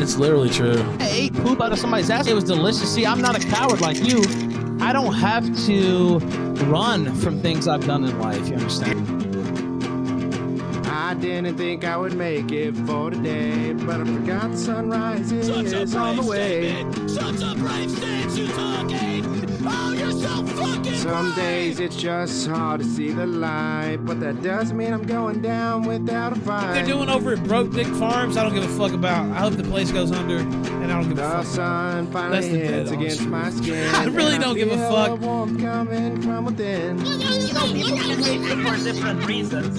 It's literally true. I ate poop out of somebody's ass. It was delicious. See, I'm not a coward like you. I don't have to run from things I've done in life. You understand? I didn't think I would make it for today, but I forgot sunrise is on the way. Such a brave stance you took, oh, you're so fucking Some days it's just hard to see the light, but that doesn't mean I'm going down without a fight. They're doing over at Broke Dick Farms. I don't give a fuck about. I hope the place goes under, and I don't give a fuck. The sun finally hits against my skin. I really don't give a fuck. Warmth coming from within. You know, people can hate it for different reasons.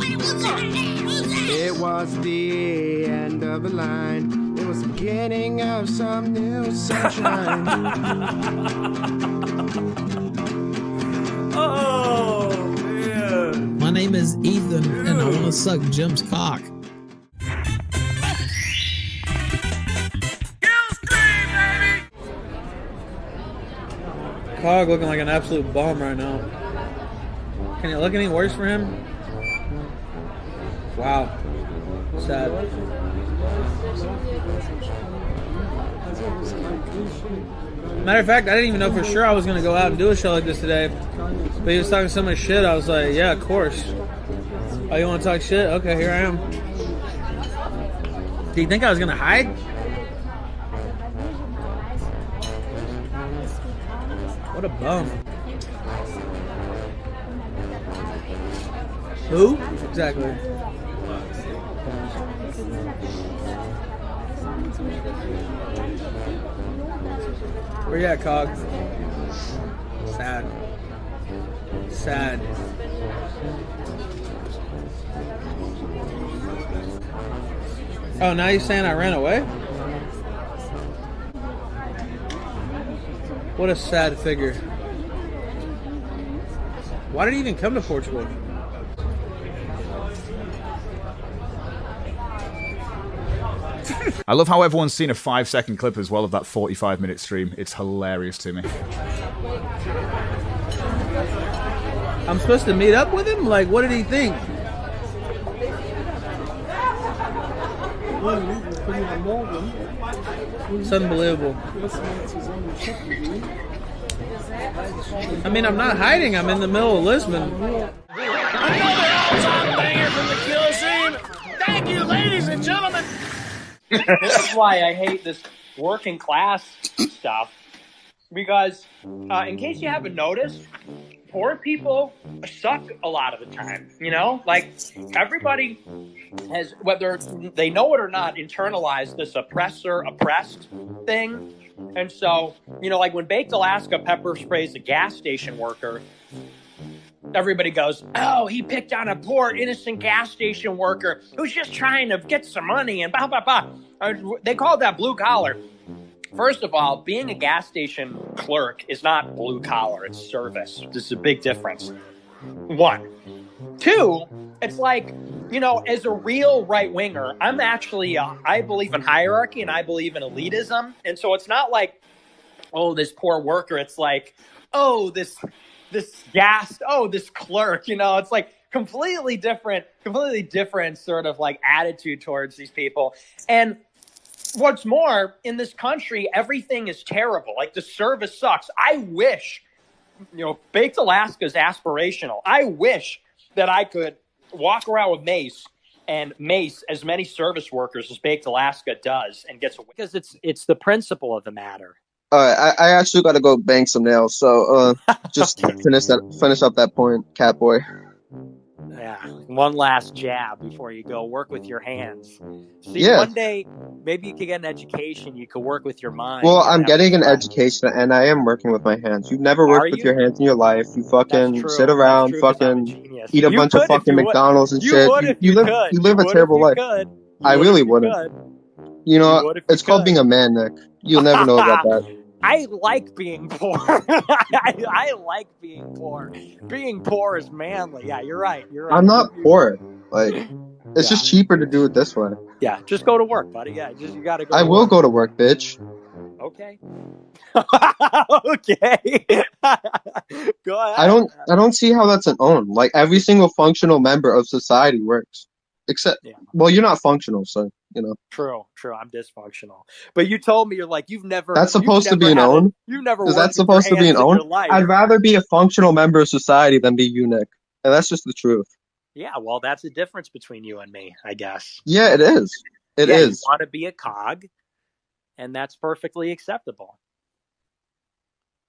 It was the end of the line. It was the beginning of some new sunshine. Oh, man. My name is Ethan, and I want to suck Jim's cock. Cog looking like an absolute bum right now. Can it look any worse for him? Wow. Sad. Matter of fact, I didn't even know for sure I was going to go out and do a show like this today. But he was talking so much shit, I was like, yeah, of course. Oh, you want to talk shit? Okay, here I am. Do you think I was going to hide? What a bum. Who? Exactly. Where you at, Cog? Sad. Sad. Oh, now you're saying I ran away? What a sad figure. Why did he even come to Portugal? I love how everyone's seen a 5-second clip as well of that 45-minute stream. It's hilarious to me. I'm supposed to meet up with him? Like, what did he think? It's unbelievable. I mean, I'm not hiding. I'm in the middle of Lisbon. Another all-time banger from the kill scene. Thank you, ladies and gentlemen. This is why I hate this working class stuff. Because, in case you haven't noticed, poor people suck a lot of the time, you know? Like, everybody has, whether they know it or not, internalized this oppressor-oppressed thing. And so, you know, like when Baked Alaska pepper sprays a gas station worker, everybody goes, oh, he picked on a poor, innocent gas station worker who's just trying to get some money and blah, blah, blah. They call that blue collar. First of all, being a gas station clerk is not blue collar, it's service. This is a big difference. One. Two, it's like, you know, as a real right-winger, I'm actually, I believe in hierarchy and I believe in elitism. And so it's not like, oh, this poor worker. It's like, oh, this clerk, you know, it's like completely different sort of like attitude towards these people. And what's more, in this country, everything is terrible. Like the service sucks. I wish, you know, Baked Alaska is aspirational. I wish that I could walk around with mace and mace as many service workers as Baked Alaska does and gets away. Because it's the principle of the matter. All right, I actually got to go bang some nails. So just finish up that point, Catboy. Yeah, one last jab before you go. Work with your hands. See, yeah. One day, maybe you could get an education. You could work with your mind. Well, I'm getting an education, and I am working with my hands. You've never worked with your hands in your life. You fucking sit around, fucking eat a bunch of fucking McDonald's and shit. You live a terrible life. I really wouldn't. You know, it's called being a man, Nick. You'll never know about that. I like being poor. I like being poor. Being poor is manly. Yeah, you're right. I'm not poor. Like, it's just cheaper to do it this way. Yeah, just go to work, buddy. Yeah, you gotta go. I will go to work, bitch. Okay. Okay. Go ahead. I don't see how that's an own. Like, every single functional member of society works. Except, Yeah. well, you're not functional, so you know. True. I'm dysfunctional. But you told me you're like you've never. That's supposed to be an own. You've never Is worked that with your supposed to be hands an in own? your life. I'd rather be a functional member of society than be you, Nick. And that's just the truth. Yeah, well, that's the difference between you and me, I guess. Yeah, it is. It is. You want to be a cog, and that's perfectly acceptable.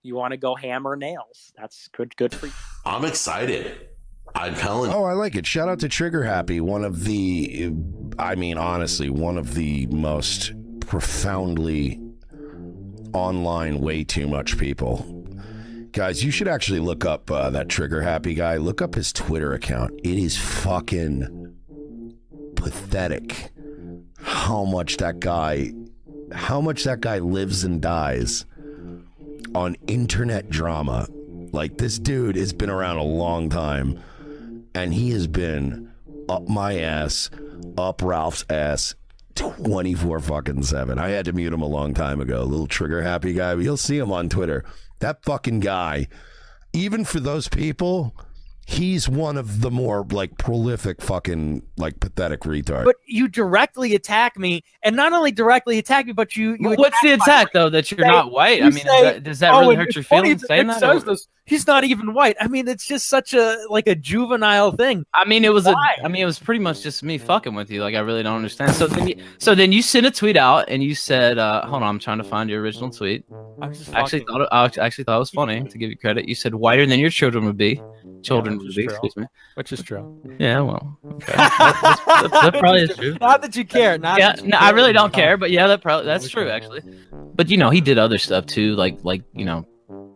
You want to go hammer nails. That's good for you. I'm excited. I'm telling you. Oh, I like it. Shout out to Trigger Happy, one of the, I mean, honestly, one of the most profoundly online way too much people. Guys, you should actually look up that Trigger Happy guy. Look up his Twitter account. It is fucking pathetic how much that guy lives and dies on internet drama. Like, this dude has been around a long time, and he has been up my ass, up Ralph's ass 24/7. I had to mute him a long time ago. Little Trigger Happy guy, but you'll see him on Twitter. That fucking guy, even for those people, he's one of the more like prolific fucking like pathetic retards. But you directly attack me, and not only directly attack me, but you what's the attack though? That you're not white? I mean, does that really hurt your feelings saying that? He's not even white. I mean, it's just such a juvenile thing. I mean, it was pretty much just me fucking with you. Like, I really don't understand. So then you sent a tweet out and you said, hold on, I'm trying to find your original tweet. I actually thought it was funny, to give you credit. You said whiter than your children would be. Excuse me. Which is true. Yeah, well, okay. that probably is true. Not that you care. I really don't care, but yeah, that's true actually. But you know, he did other stuff too, like you know,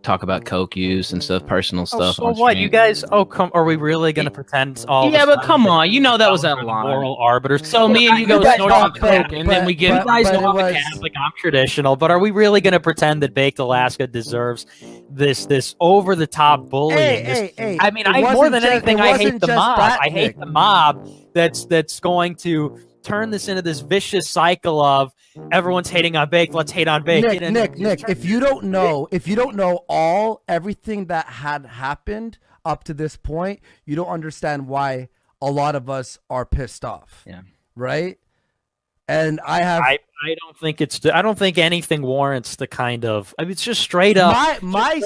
talk about coke use and stuff, personal stuff. So what, you guys? Oh, are we really gonna pretend all? Yeah, but come on, you know that was that line. Moral arbiters. So me and you go snort coke, and then we get. You guys know I'm Catholic, I'm traditional, but are we really gonna pretend that Baked Alaska deserves this over the top bullying? Hey, I mean, more than anything, I hate the mob. I hate the mob that's going to turn this into this vicious cycle of everyone's hating on Baked, let's hate on Baked. Nick, if you don't know everything that had happened up to this point, you don't understand why a lot of us are pissed off. Yeah. Right? And I don't think anything warrants the kind of, I mean, it's just straight up. My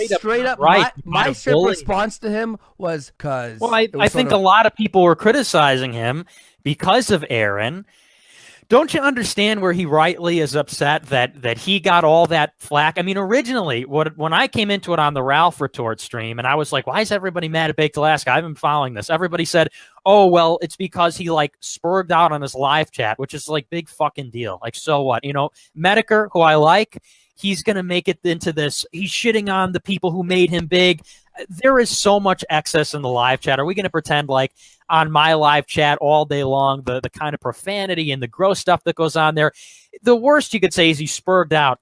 straight response to him was because. Well, I think a lot of people were criticizing him because of Aaron. Don't you understand where he rightly is upset that he got all that flack? I mean, originally, when I came into it on the Ralph Retort stream, and I was like, why is everybody mad at Baked Alaska? I've been following this. Everybody said, oh, well, it's because he, like, spurged out on his live chat, which is, like, big fucking deal. Like, so what? You know, Mediker, who I like, he's going to make it into this. He's shitting on the people who made him big. There is so much excess in the live chat. Are we going to pretend like on my live chat all day long, the kind of profanity and the gross stuff that goes on there? The worst you could say is he spurred out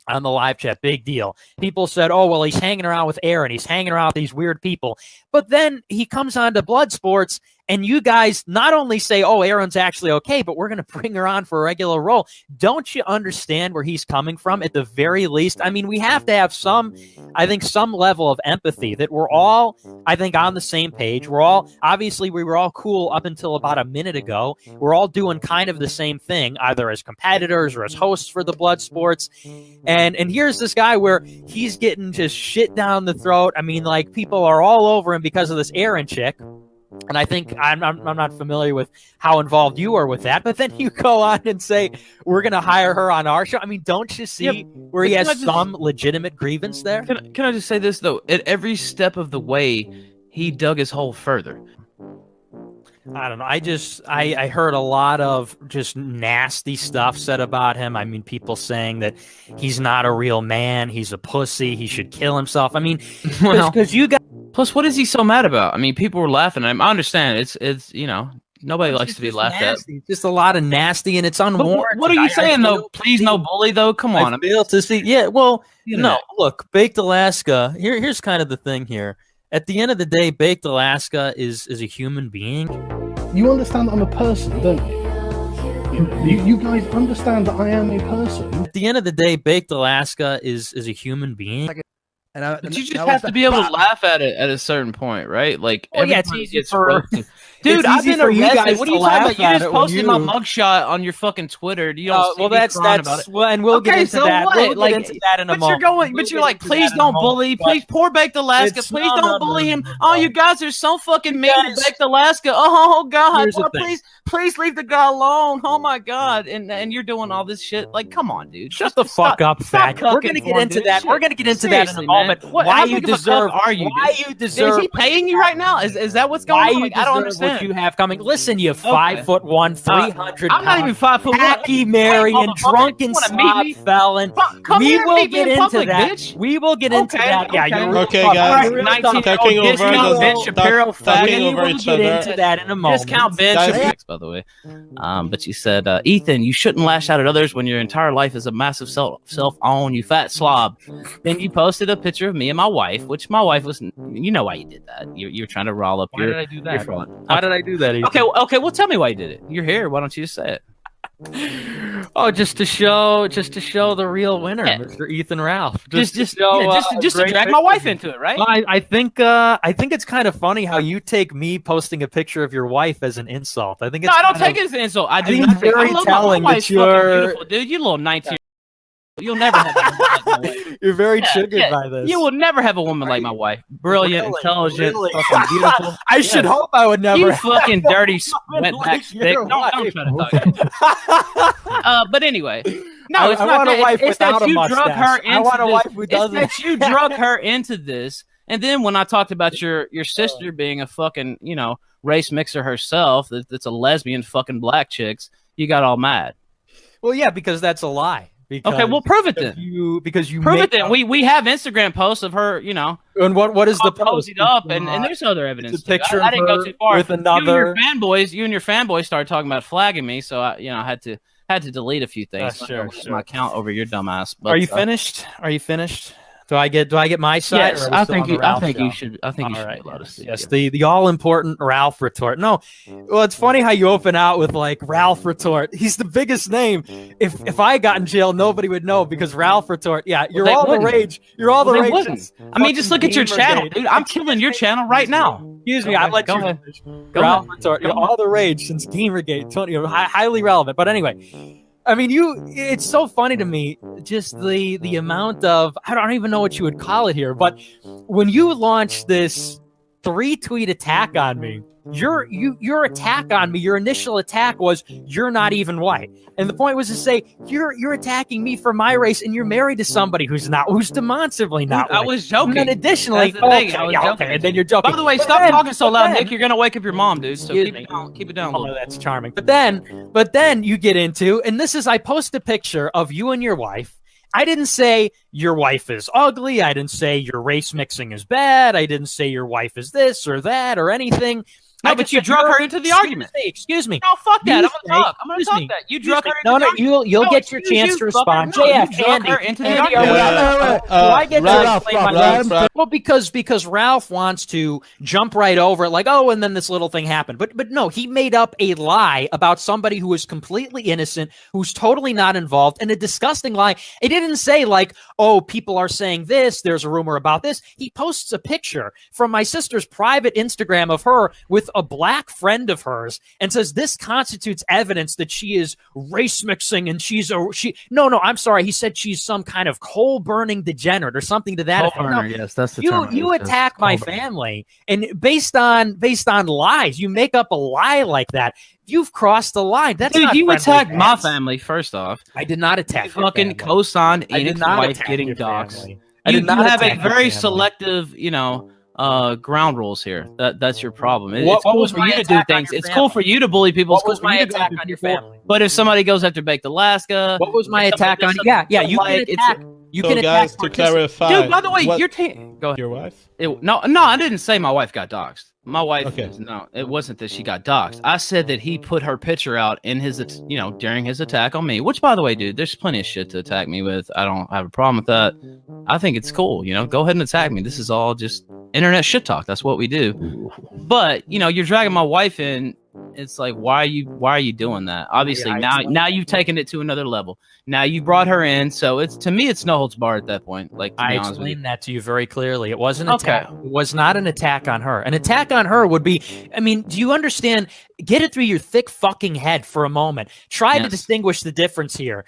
on the live chat. Big deal. People said, oh, well, he's hanging around with Aaron. He's hanging around with these weird people. But then he comes on to Blood Sports, and you guys not only say, oh, Aaron's actually okay, but we're going to bring her on for a regular role. Don't you understand where he's coming from at the very least? I mean, we have to have some level of empathy that we're all, I think, on the same page. We were all cool up until about a minute ago. We're all doing kind of the same thing, either as competitors or as hosts for the Blood Sports. And here's this guy where he's getting just shit down the throat. I mean, like, people are all over him because of this Aaron chick. And I think I'm not familiar with how involved you are with that, but then you go on and say we're going to hire her on our show. I mean, don't you see where he has some legitimate grievance there? Can I just say this though? At every step of the way, he dug his hole further. I don't know. I heard a lot of just nasty stuff said about him. I mean, people saying that he's not a real man. He's a pussy. He should kill himself. I mean, because you guys. Plus, what is he so mad about? I mean, people were laughing at him. I understand. It's you know, nobody likes to be laughed nasty. At. Just a lot of nasty, and it's unwarranted. What are you saying though? Please, no bully though. Come on. I feel to see. Yeah. Well, no. Look, Baked Alaska. Here's kind of the thing here. At the end of the day, Baked Alaska is a human being. You understand that I'm a person, don't you? You guys understand that I am a person. At the end of the day, Baked Alaska is a human being. But you just have to be able to laugh at it at a certain point, right? Like, well, yeah, it's easy for Dude, it's I've easy been for you arrested. guys What are to you talking laugh about? You at just it when posted my you- mugshot on your fucking Twitter. You don't see well, me that's crying about it. well, and we'll get Okay, into so that. what? We'll get Like, into that in a but moment. but you're like, please don't bully. Please, poor Baked Alaska. Please don't bully him. Oh, you guys are so fucking mean to Baked Alaska. Oh God, Here's the boy, thing. please leave the guy alone. Oh my God, and you're doing all this shit. Like, come on, dude. Shut the fuck up, fat. We're gonna get into that. We're gonna get into that in a moment. Why you deserve? Are you? Why you deserve? Is he paying you right now? Is that what's going Why on? you Like, I don't deserve understand. what you have coming. Listen, you 5'1", 300. I'm not even 5'1". Hacky Marion, drunken slob felon. Come We here and will meet me get in into public, that. bitch. We will get into that. Yeah, you're Okay, guys. Talking over We'll each other. into that in a moment. Discount Ben Shapiro, by the way. But you said, Ethan, you shouldn't lash out at others when your entire life is a massive self-own, you fat slob. Then you posted a picture of me and my wife, which my wife was, you know why you did that. You're trying to rile up Why your. did I do that? your front. Why did I do that, Ethan? Okay. Well, tell me why you did it. You're here. Why don't you just say it? Oh, just to show the real winner, Mr. Ethan Ralph. Just to drag my wife into it, right? Well, I think it's kind of funny how you take me posting a picture of your wife as an insult. I think it's I don't take it as an insult. I do think not it's take very I love telling my that wife's fucking you're- beautiful, dude. You little 19. You'll never have a woman like my wife. You're very triggered by this. You will never have a woman like my wife. Brilliant, intelligent, fucking beautiful. I should hope I would never. You have fucking dirty wetback like stick. your Don't try to talk. But anyway, no, I it's not want a that. wife It's that without a you drug mustache. her into I want a this. wife who It's doesn't. that you drug her into this. And then when I talked about your sister being a fucking, race mixer herself, that's a lesbian fucking black chicks, you got all mad. Well, yeah, because that's a lie. Okay, well, prove it then. Because you prove make it then. up- We have Instagram posts of her, And what is the post? Posted up, and there's other evidence. It's a picture I of didn't go her too far. with another. You and your fanboys started talking about flagging me, so I had to delete a few things. Sure. My account over your dumbass. But, Are you finished? Are you finished? Do I get my side? Yes, or are we I still think on the you. I Ralph think show? you should. I think you All should right, allow us to. Yes, the all important Ralph retort. No, well, it's funny how you open out with like Ralph retort. He's the biggest name. If I got in jail, nobody would know because Ralph retort. Yeah, you're they all the wouldn't. rage. You're all the They rage. wouldn't. since I mean, just look at your fucking channel, Gamergate. dude. I'm killing your channel right now. Excuse me, I let Go you ahead. finish. Go Ralph ahead. retort. You're all the rage since Gamergate. Highly relevant. But anyway. I mean, it's so funny to me, just the amount of, I don't even know what you would call it here, but when you launched this 3-tweet attack on me, your attack on me, your initial attack was, you're not even white. And the point was to say, you're attacking me for my race and you're married to somebody who's demonstrably not Dude, I white. was joking. And then additionally, That's the thing, I was joking. okay, and then you're joking. By the way, But stop then- talking so loud, but Nick. then- You're gonna wake up your mom, dude. So Excuse keep me. it down. Keep it down a Oh, little. that's charming. But then you get into, and this is, I post a picture of you and your wife. I didn't say your wife is ugly. I didn't say your race mixing is bad. I didn't say your wife is this or that or anything. No, I but just you said drug you're- her into the argument. Excuse me. No, fuck that. I'm You gonna talk. I'm gonna excuse talk me. that. You drug her into No, the no, argument. you'll No, get your excuse chance you, to fucker. respond. No, you JF, drug Andy, her into the Andy, argument. do I get to Ralph, explain my Ralph, reason? Well, because Ralph wants to jump right over it, like, oh, and then this little thing happened. But no, he made up a lie about somebody who is completely innocent, who's totally not involved, and a disgusting lie. It didn't say like, oh, people are saying this, there's a rumor about this. He posts a picture from my sister's private Instagram of her with a black friend of hers and says this constitutes evidence that she is race mixing and no, I'm sorry. He said she's some kind of coal burning degenerate or something to that Coal effect. burner, No, yes, that's the term. you Yes, attack my coal burner. family, and based on lies, you make up a lie like that. You've crossed the line. That's Dude, not you friendly attacked my pants. family first off. I did not attack. You your fucking family. co-signed I did Enid's not wife attack getting your doxxed. family. I You did not have a attack your very family. selective, ground rules here. That's your problem. What It's cool was for my you to do attack on things. your It's family? cool for you to bully people. What It's cool was for my you to go attack after on your people. family? But if somebody goes after Baked Alaska, What was my if somebody attack on? does Yeah, something you like, can attack. You So can guys, attack. to participants. clarify, Dude, by the way, what- you're go ahead. Your wife? No, I didn't say my wife got doxxed. My wife, Okay. no, it wasn't that she got doxxed. I said that he put her picture out in his, during his attack on me. Which, by the way, dude, there's plenty of shit to attack me with. I don't have a problem with that. I think it's cool. Go ahead and attack me. This is all just internet shit talk. That's what we do. But you're dragging my wife in it's like, why are you doing that? Obviously, now you've taken it to another level. Now you brought her in, so it's, to me, it's no holds barred at that point. Like, to I be honest with you. explained that to you very clearly. It wasn't an attack. It was not an attack on her. An attack on her would be, I mean, do you understand? Get it through your thick fucking head for a moment. Try to distinguish the difference here.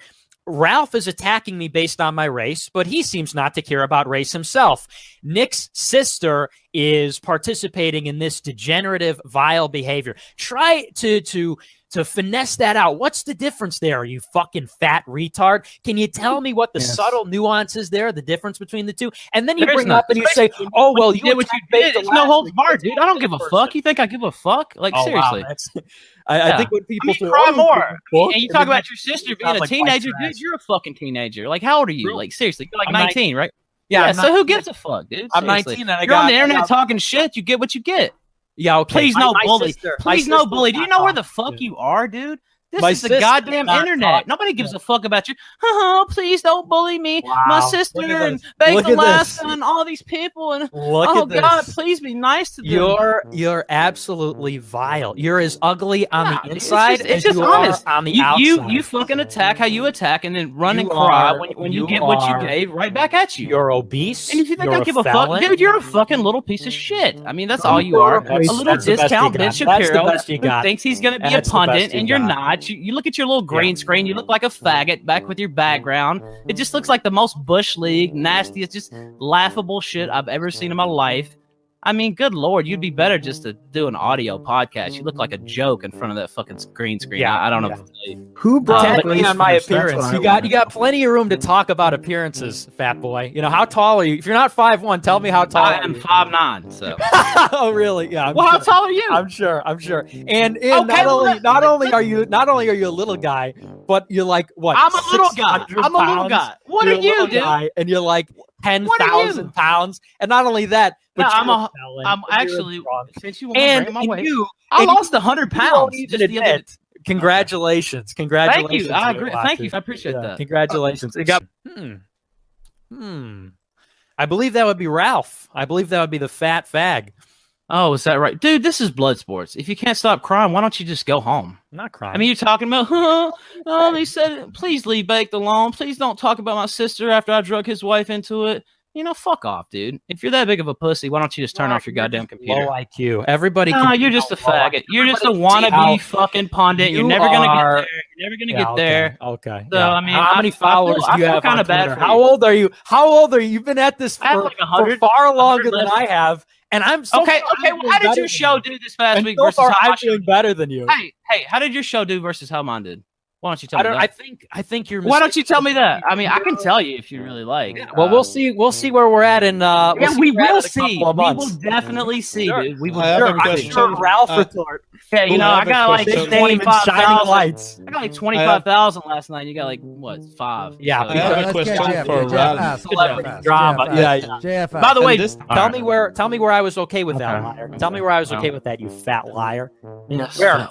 Ralph is attacking me based on my race, but he seems not to care about race himself. Nick's sister is participating in this degenerative, vile behavior. Try to finesse that out. What's the difference there, you fucking fat retard? Can you tell me what the subtle nuances there, the difference between the two? And then you bring up and you say, oh, well, you did what you did. It's no holds barred, dude. I don't give a fuck. You think I give a fuck? Like, seriously. Wow, I think when people say, cry more, book, and you talk about your sister being a teenager, dude, you're a fucking teenager. Like, how old are you? Like, seriously, you're like 19, right? Yeah, so who gives a fuck, dude? I'm 19 and I you're on the internet talking shit, you get what you get. Yeah, okay. Please no bully. Please no bully. Do you know where the fuck you are, dude? This is the goddamn internet. Nobody gives a fuck about you. Oh, please don't bully me. My sister and Baked Alaska and all these people. And oh God, please be nice to them. You're absolutely vile. You're as ugly on the inside it's as just you honest. are on the outside. You fucking attack how you attack and then run and cry when you get what you gave right back at you. You're obese. And if you think I give a fuck, dude, you're a fucking little piece of shit. I mean, that's all you are. A little discount Ben Shapiro who thinks he's going to be a pundit and you're not. You look at your little green screen. You look like a faggot back with your background. It just looks like the most Bush League, nastiest, just laughable shit I've ever seen in my life. I mean, good Lord, you'd be better just to do an audio podcast. You look like a joke in front of that fucking green screen. Yeah, I don't know what to tell you. Who brought me on my appearance? You got plenty of room to talk about appearances, fat boy. You know, how tall are you? If you're not 5'1", tell me how tall I am 5'9", so. Oh, really? Yeah. How tall are you? I'm sure. And not only are you a little guy, but you're like what? I'm a little guy. I'm a little guy. What are you, dude? And you're like 10,000 pounds. And not only that, but I'm actually, since you want to bring my weight, I lost 100 pounds. Congratulations. Thank you. I agree. Thank you. I appreciate that. Congratulations. It got, I believe that would be Ralph. I believe that would be the fat fag. Oh, is that right? Dude, this is blood sports. If you can't stop crying, why don't you just go home? I'm not crying. I mean, you're talking about, oh, they said, please leave Baked alone. Please don't talk about my sister after I drug his wife into it. You know, fuck off, dude. If you're that big of a pussy, why don't you just turn off your goddamn computer? Low IQ. Everybody. No, you're just a faggot. You're just a wannabe fucking pundit. You're never gonna get there. You're never gonna get there. Okay. So I mean, how many followers do you have? Kind of bad. How old are you? You've been at this for far longer than I have. And I'm so okay. Well, how did your show do this past week versus how I'm doing better than you? Hey, how did your show do versus how mine did? Why don't you tell me that? I think you're. Why don't you tell me that? I mean, I can tell you if you really like. Yeah, well, we'll see. We'll see where we're at in. We will see. We will definitely see, dude. We will. I'm sure Ralph retort. Yeah, you know, I got like 25,000 lights. I got like 25,000 last night. You got like what, 5? Yeah, I have a question for Ralph. Drama. Yeah. By the way, tell me where I was okay with that, liar. Tell me where I was okay with that, you fat liar. Yes. Where?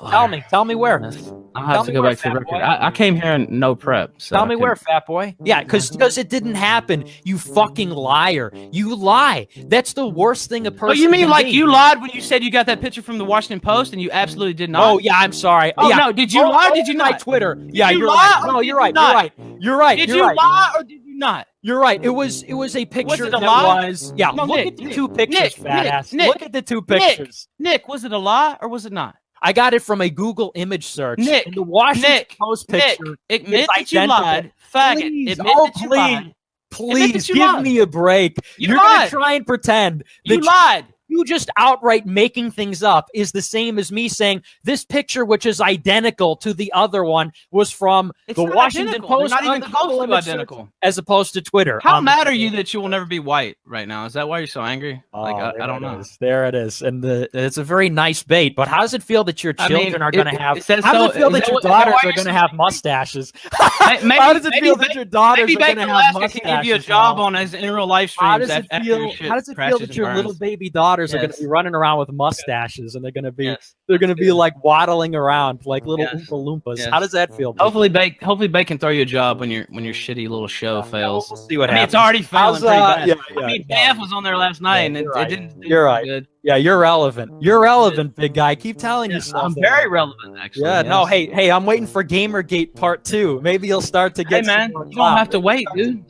Tell me where. I have to go back to the record. I came here in no prep. So tell me where, fat boy. Yeah, because it didn't happen. You fucking liar. You lie. That's the worst thing a person. Oh, you mean can like be. you lied when you said you got that picture from the Washington Post and you absolutely did not? Oh yeah, I'm sorry. Oh yeah. No, did you lie? Did you not? My Twitter. Did yeah, you you're lie right. No, you're right. You're right. You're right. Did you lie or did you not? You're right. It was a picture was it a that lie? was. Yeah. No, look Nick, at the two pictures, fat ass. Nick, look at the two pictures. Nick, was it a lie or was it not? I got it from a Google image search. Nick, and the Washington Post picture. Admit that you lied. Faggot. Admit that you lied. Please give me a break. You're going to try and pretend that you lied. You just outright making things up is the same as me saying this picture, which is identical to the other one, was from the Washington Post. Not even close to identical. As opposed to Twitter. How mad are you that you will never be white right now? Is that why you're so angry? Like I don't know. There it is. And it's a very nice bait. But how does it feel that your children are going to have? How does it feel that your daughters are going to have mustaches? How does it feel that your daughters are going to have mustaches? Can give you a job on his in real life streams. How does it feel that your little baby daughter daughters are going to be running around with mustaches, and they're going to be like waddling around like little Oompa Loompas. How does that feel? Hopefully, Bake can throw you a job when your shitty little show fails. We'll see what happens. It's already failing pretty bad. Yeah, I mean, JF was on there last night, and it didn't. You're right. Good. Yeah, you're relevant. You're relevant, big guy. Keep telling yourself. I'm very relevant, actually. Yeah, no, hey, I'm waiting for Gamergate Part 2. Maybe you'll start to get. Hey, man, you don't have to wait, dude.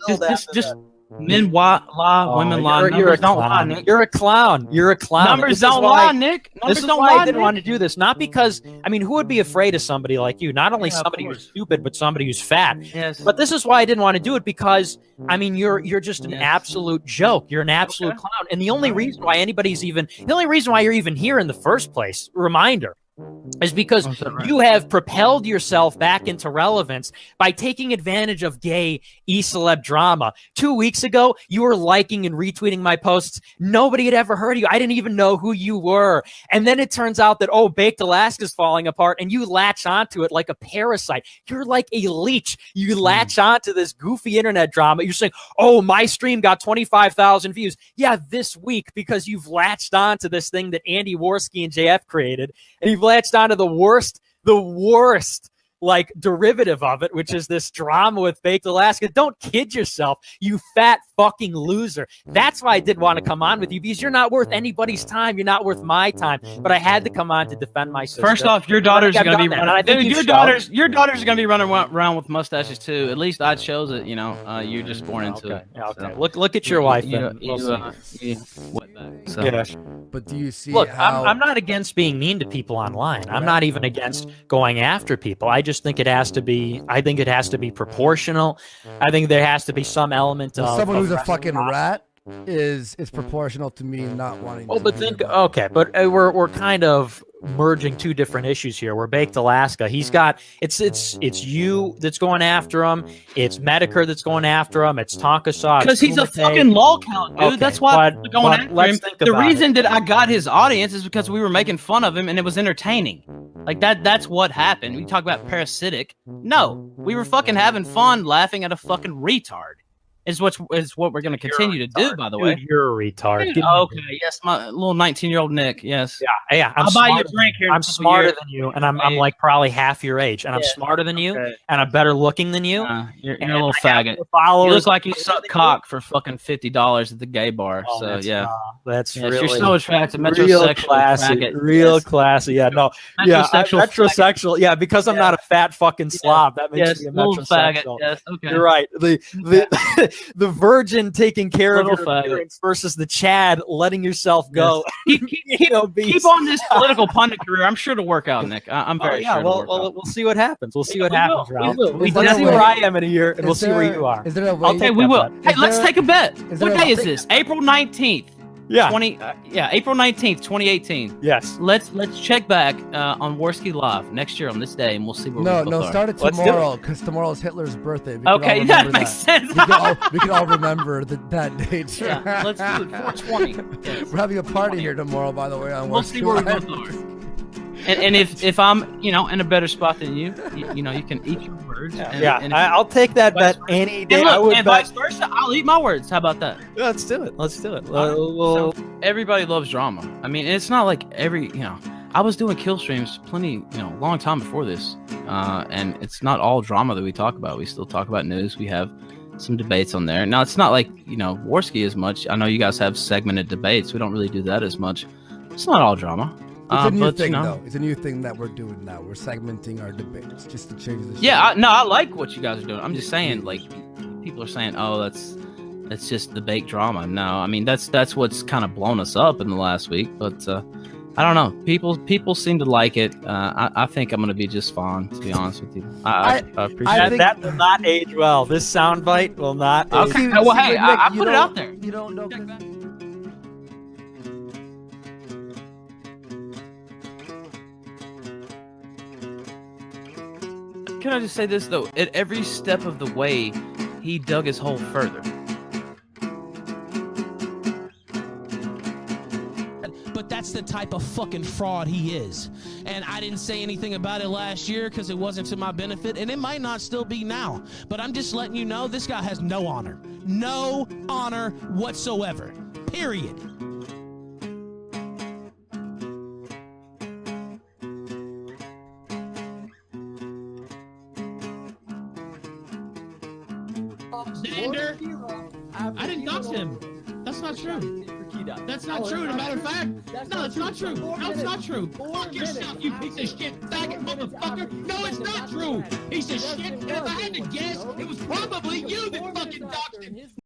Just men lie, women lie. You're a clown. Nick. You're a clown. You're a clown. Numbers don't lie, Nick. This is why I didn't want to do this. Not because, I mean, who would be afraid of somebody like you? Not only somebody who's stupid, but somebody who's fat. Yes. But this is why I didn't want to do it because, I mean, you're just an absolute joke. You're an absolute clown. And the only reason why you're even here in the first place, reminder, is because you have propelled yourself back into relevance by taking advantage of gay e-celeb drama. 2 weeks ago, you were liking and retweeting my posts. Nobody had ever heard of you. I didn't even know who you were. And then it turns out that, Baked Alaska's falling apart, and you latch onto it like a parasite. You're like a leech. You latch onto this goofy internet drama. You're saying, my stream got 25,000 views. Yeah, this week, because you've latched onto this thing that Andy Warski and JF created, and you've latched onto the worst like derivative of it, which is this drama with Baked Alaska. Don't kid yourself, you fat fucking loser. That's why I did want to come on with you, because you're not worth anybody's time. You're not worth my time. But I had to come on to defend my sister. First off, your daughters are going to be running. Dude, your daughters are going to be running around with mustaches too. At least I chose it. You're just born into it. Yeah, okay. So. Look at your wife. But do you see? Look, I'm not against being mean to people online. I'm not even against going after people. I just think it has to be. I think it has to be proportional. I think there has to be some element of someone who's a fucking rat is proportional to me not wanting. But we're kind of merging two different issues here. We're Baked Alaska. He's got it's you that's going after him. It's Medicare that's going after him. It's Taunts Cog. Because he's a fucking lol count, dude. Okay, that's why I'm going after him. The reason that I got his audience is because we were making fun of him and it was entertaining. Like that's what happened. We talk about parasitic. No, we were fucking having fun laughing at a fucking retard. Is what we're going to continue to do, by the way. Dude, you're a retard. Dude, okay, yes, my little 19-year-old Nick, yes. Yeah. I'll buy you a drink here. I'm smarter than you, and I'm like probably half your age, and I'm smarter than you, and I'm better looking than you. You're a little faggot. You look like you suck cock for fucking $50 at the gay bar. That's really you're so attractive. Real classy. Real classy. Yeah, no. Metrosexual. Yeah, because I'm not a fat fucking slob. That makes me a metrosexual. Yes, okay. You're right. The virgin taking care of your appearance versus the Chad letting yourself go. Keep on this political pundit career. I'm sure to work out, Nick. I'm very sure. We'll see what happens. We'll see what happens, Ralph. We'll see where I am in a year, and we'll see where you are. Is there a way? Okay, we will. Hey, let's take a bet. What day is this? April 19th. Yeah. April 19th, 2018. Yes. Let's check back on Warski Live next year on this day, and we'll see where we both are. Start it tomorrow, because tomorrow's Hitler's birthday. Okay, that makes sense. We can all remember that date. Yeah, let's do it. 420. Yes. We're having a party here tomorrow, by the way. We'll see where we both are. And if I'm, in a better spot than you can eat your words. I'll take that bet any day. And vice versa, I'll eat my words. How about that? Yeah, let's do it. So everybody loves drama. I mean, it's not like I was doing kill streams plenty, long time before this. And it's not all drama that we talk about. We still talk about news. We have some debates on there. Now, it's not like, Warski as much. I know you guys have segmented debates. We don't really do that as much. It's not all drama. It's a new thing, though. It's a new thing that we're doing now. We're segmenting our debates just to change the show. Yeah, I like what you guys are doing. I'm just saying, like, people are saying, that's just the baked drama. No, I mean, that's what's kind of blown us up in the last week. But I don't know. People seem to like it. I think I'm going to be just fine, to be honest with you. I appreciate it. That will not age well. This soundbite will not age well. Okay, well, hey, I put it out there. You don't know. Can I just say this, though? At every step of the way, he dug his hole further. But that's the type of fucking fraud he is. And I didn't say anything about it last year because it wasn't to my benefit, and it might not still be now. But I'm just letting you know this guy has no honor. No honor whatsoever. Period. Xander. I didn't dox him. That's not true. That's not true. As a matter of fact, no, it's not true. No, it's not true. Fuck yourself, you piece of shit, faggot motherfucker. No, it's not true. Piece of shit. If I had to guess, it was probably you that fucking doxed him.